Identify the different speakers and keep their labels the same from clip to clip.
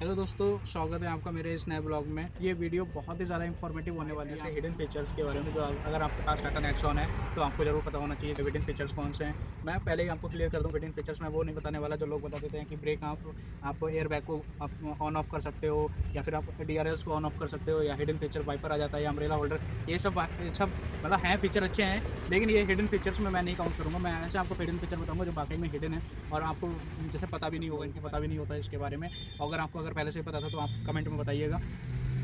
Speaker 1: Hello दोस्तों, स्वागत है आपका मेरे इस नए ब्लॉग में। ये वीडियो बहुत ही ज़्यादा इंफॉर्मेटिव होने वाली है। जैसे हिडन फीचर्स के बारे में, जो अगर आपके पास टाटा नेक्सॉन है तो आपको जरूर पता होना चाहिए कि हिडन फीचर्स कौन से हैं। मैं पहले ही आपको क्लियर कर दूं, हिडन फीचर्स में वो नहीं बताने वाला जो लोग बता देते हैं कि ब्रेक आप एयर बैग को आप ऑन ऑफ कर सकते हो, या फिर आप DRS को ऑन ऑफ कर सकते हो, या हिडन फीचर वाइपर आ जाता है, या अम्ब्रेला होल्डर। ये सब मतलब हैं फीचर अच्छे हैं, लेकिन ये हिडन फीचर्स में मैं नहीं काउंट करूँगा। मैं ऐसे आपको हिडन फीचर बताऊँगा जो वाकई में हिडन है और आपको जैसे पता भी नहीं होगा, इनके पता भी नहीं होता इसके बारे में। अगर पहले से पता था तो आप कमेंट में बताइएगा।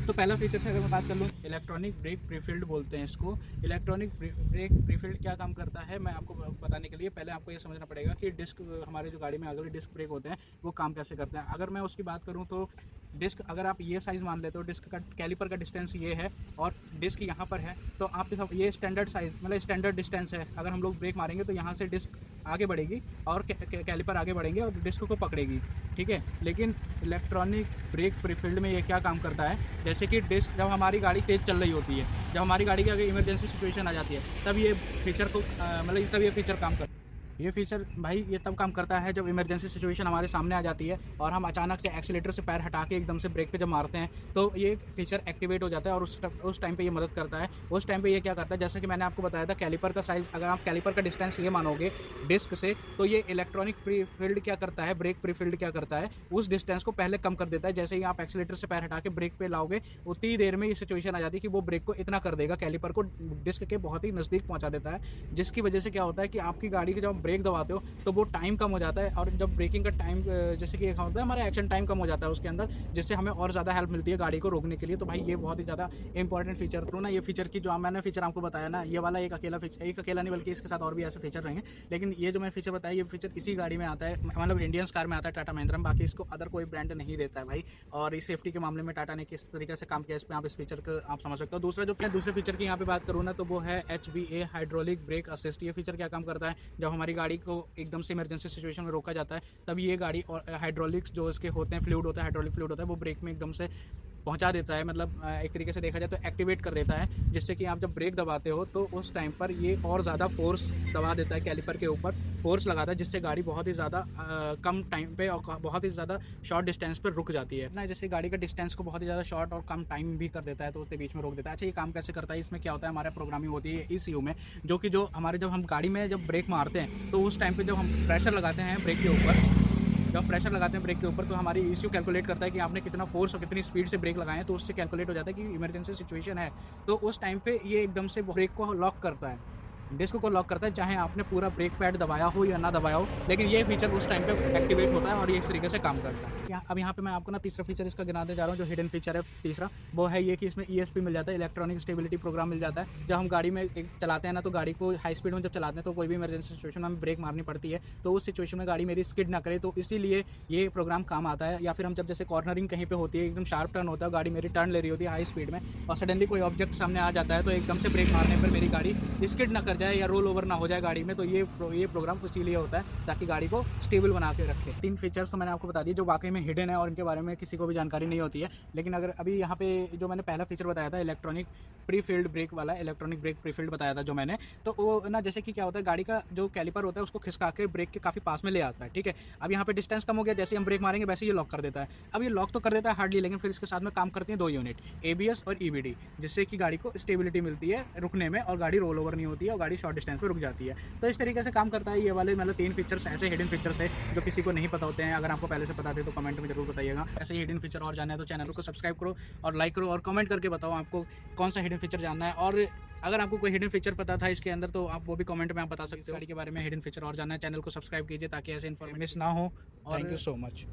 Speaker 1: तो पहला फीचर से अगर मैं बात कर लूँ, इलेक्ट्रॉनिक ब्रेक प्रीफिल्ड बोलते हैं इसको। इलेक्ट्रॉनिक ब्रेक प्रीफिल्ड क्या काम करता है, मैं आपको बताने के लिए पहले आपको ये समझना पड़ेगा कि डिस्क, हमारे जो गाड़ी में अगले डिस्क ब्रेक होते हैं वो काम कैसे करते हैं। अगर मैं उसकी बात करूँ तो डिस्क, अगर आप ये साइज़ मान लेते हो, डिस्क का कैलिपर का डिस्टेंस ये है और डिस्क यहाँ पर है, तो आप ये स्टैंडर्ड साइज़ मतलब स्टैंडर्ड डिस्टेंस है। अगर हम लोग ब्रेक मारेंगे तो यहाँ से डिस्क आगे बढ़ेगी और कैलिपर आगे बढ़ेंगे और डिस्क को पकड़ेगी, ठीक है। लेकिन इलेक्ट्रॉनिक ब्रेक प्रीफिल्ड में ये क्या काम करता है, जैसे कि डिस्क, जब हमारी गाड़ी तेज़ चल रही होती है, जब हमारी गाड़ी की अगर इमरजेंसी सिचुएशन आ जाती है, तब ये फीचर को तब ये फीचर काम करता है। ये फीचर भाई ये तब काम करता है जब इमरजेंसी सिचुएशन हमारे सामने आ जाती है और हम अचानक से एक्सीलेटर से पैर हटा के एकदम से ब्रेक पे जब मारते हैं तो ये फीचर एक्टिवेट हो जाता है और उस टाइम पे ये मदद करता है। उस टाइम पे ये क्या करता है, जैसे कि मैंने आपको बताया था कैलिपर का साइज़, अगर आप कैलिपर का डिस्टेंस ये मानोगे डिस्क से, तो ये इलेक्ट्रॉनिक प्रीफिल्ड क्या करता है, ब्रेक प्रीफिल्ड क्या करता है, उस डिस्टेंस को पहले कम कर देता है। जैसे ही आप एक्सीलेटर से पैर हटा के ब्रेक पे लाओगे, उतनी देर में ये सिचुएशन आ जाती है कि वो ब्रेक को इतना कर देगा, कैलिपर को डिस्क के बहुत ही नज़दीक पहुंचा देता है, जिसकी वजह से क्या होता है कि आपकी गाड़ी के जब ब्रेक दबाते हो तो वो टाइम कम हो जाता है। और जब ब्रेकिंग का टाइम, जैसे कि एक होता है हमारा एक्शन टाइम कम हो जाता है उसके अंदर, जिससे हमें और ज़्यादा हेल्प मिलती है गाड़ी को रोकने के लिए। तो भाई ये बहुत ही ज़्यादा इंपॉर्टेंट फीचर तो ना, ये फीचर की जो मैंने फीचर आपको बताया ना, ये वाला एक अकेला नहीं बल्कि इसके साथ और भी ऐसे फीचर रहेंगे। लेकिन ये जो मैं फीचर बताया, ये फीचर इसी गाड़ी में आता है, मतलब इंडियंस कार में आता है, टाटा महिंद्रा में। बाकी इसको अदर कोई ब्रांड नहीं देता है भाई। और इस सेफ्टी के मामले में टाटा ने किस तरीके से काम किया, इस पर आप इस फीचर को आप समझ सकते हो। दूसरे फीचर की यहाँ पे बात करूँ ना, तो वो है HBA हाइड्रोलिक ब्रेक असिस्ट। ये फीचर क्या काम करता है, जब हमारी गाड़ी को एकदम से इमरजेंसी सिचुएशन में रोका जाता है, तब ये गाड़ी और हाइड्रोलिक्स जो इसके होते हैं, फ्लूइड होता है, हाइड्रोलिक फ्लूइड होता है, वो ब्रेक में एकदम से पहुंचा देता है। मतलब एक तरीके से देखा जाए तो एक्टिवेट कर देता है, जिससे कि आप जब ब्रेक दबाते हो तो उस टाइम पर ये और ज़्यादा फोर्स दबा देता है, कैलिपर के ऊपर फोर्स लगाता है, जिससे गाड़ी बहुत ही ज़्यादा कम टाइम पे और बहुत ही ज़्यादा शॉर्ट डिस्टेंस पर रुक जाती है ना। जैसे गाड़ी का डिस्टेंस को बहुत ही ज़्यादा शॉर्ट और कम टाइम भी कर देता है, तो उसके बीच में रोक देता है। अच्छा, ये काम कैसे करता है, इसमें क्या होता है, हमारा प्रोग्रामिंग होती है ECU में, जब हम गाड़ी में जब ब्रेक मारते हैं तो उस टाइम पर जब हम प्रेशर लगाते हैं ब्रेक के ऊपर, जब प्रेशर लगाते हैं ब्रेक के ऊपर, तो हमारी ECU कैलकुलेट करता है कि आपने कितना फोर्स और कितनी स्पीड से ब्रेक लगाए हैं, तो उससे कैलकुलेट हो जाता है कि इमरजेंसी सिचुएशन है। तो उस टाइम पे ये एकदम से ब्रेक को लॉक करता है, डिस्क को लॉक करता है, चाहे आपने पूरा ब्रेक पैड दबाया हो या ना दबाया हो, लेकिन ये फीचर उस टाइम पे एक्टिवेट होता है और ये इस तरीके से काम करता है। अब यहाँ पे मैं आपको ना तीसरा फीचर इसका गिनाते जा रहा हूँ, जो हिडन फीचर है तीसरा, वो है ये कि इसमें ESP मिल जाता है, इलेक्ट्रॉनिक स्टेबिलिटी प्रोग्राम मिल जाता है। जब हम गाड़ी में चलाते हैं ना, तो गाड़ी को हाई स्पीड में जब चलाते हैं तो कोई भी इमरजेंसी सिचुएशन में हमें ब्रेक मारनी पड़ती है, तो उस सिचुएशन में गाड़ी मेरी स्किड ना करे, तो इसीलिए ये प्रोग्राम काम आता है। या फिर हम जब जैसे कॉर्नरिंग कहीं पे होती है, एकदम शार्प टर्न होता है, गाड़ी मेरी टर्न ले रही होती है हाई स्पीड में, और सडनली कोई ऑब्जेक्ट सामने आ जाता है, तो एकदम से ब्रेक मारने पर मेरी गाड़ी स्किड ना कर जाए या रोल ओवर ना हो जाए गाड़ी में। तो ये प्रोग्राम इसीलिए होता है ताकि गाड़ी को स्टेबल बना के रखे। 3 फीचर्स तो मैंने आपको बता दिए जो वाकई में हिडन है और इनके बारे में किसी को भी जानकारी नहीं होती है। लेकिन अगर अभी यहाँ पे जो मैंने पहला फीचर बताया था, इलेक्ट्रॉनिक प्रीफिल्ड ब्रेक वाला, इलेक्ट्रॉनिक ब्रेक प्रीफिल्ड बताया था जो मैंने, तो वो ना जैसे कि क्या होता है, गाड़ी का जो कैलिपर होता है उसको खिसका के ब्रेक के काफ़ी पास में ले आता है, ठीक है। अब यहाँ पे डिस्टेंस कम हो गया, जैसे हम ब्रेक मारेंगे वैसे ये लॉक कर देता है। अब ये लॉक तो कर देता है हार्डली, लेकिन फिर इसके साथ में काम करती हैं 2 यूनिट, ABS और EBD, जिससे कि गाड़ी को स्टेबिलिटी मिलती है रुकने में और गाड़ी रोल ओवर नहीं होती है और गाड़ी शॉर्ट डिस्टेंस पे रुक जाती है। तो इस तरीके से काम करता है ये वाले, मतलब 3 फीचर्स ऐसे हिडन फीचर्स है जो किसी को नहीं पता होते हैं। अगर आपको पहले से पता थे तो कमेंट में जरूर बताइएगा। ऐसे ही हिडन फीचर और जानना है तो चैनल को सब्सक्राइब करो और लाइक करो और कमेंट करके बताओ आपको कौन सा हिडन फीचर जानना है। और अगर आपको कोई हिडन फीचर पता था इसके अंदर तो आप वो भी कमेंट में आप बता सकते हो। गाड़ी के बारे में हिडन फीचर और जानना है, चैनल को सब्सक्राइब कीजिए ताकि ऐसे इन्फॉर्मेशन मिस ना हो। Thank you so much.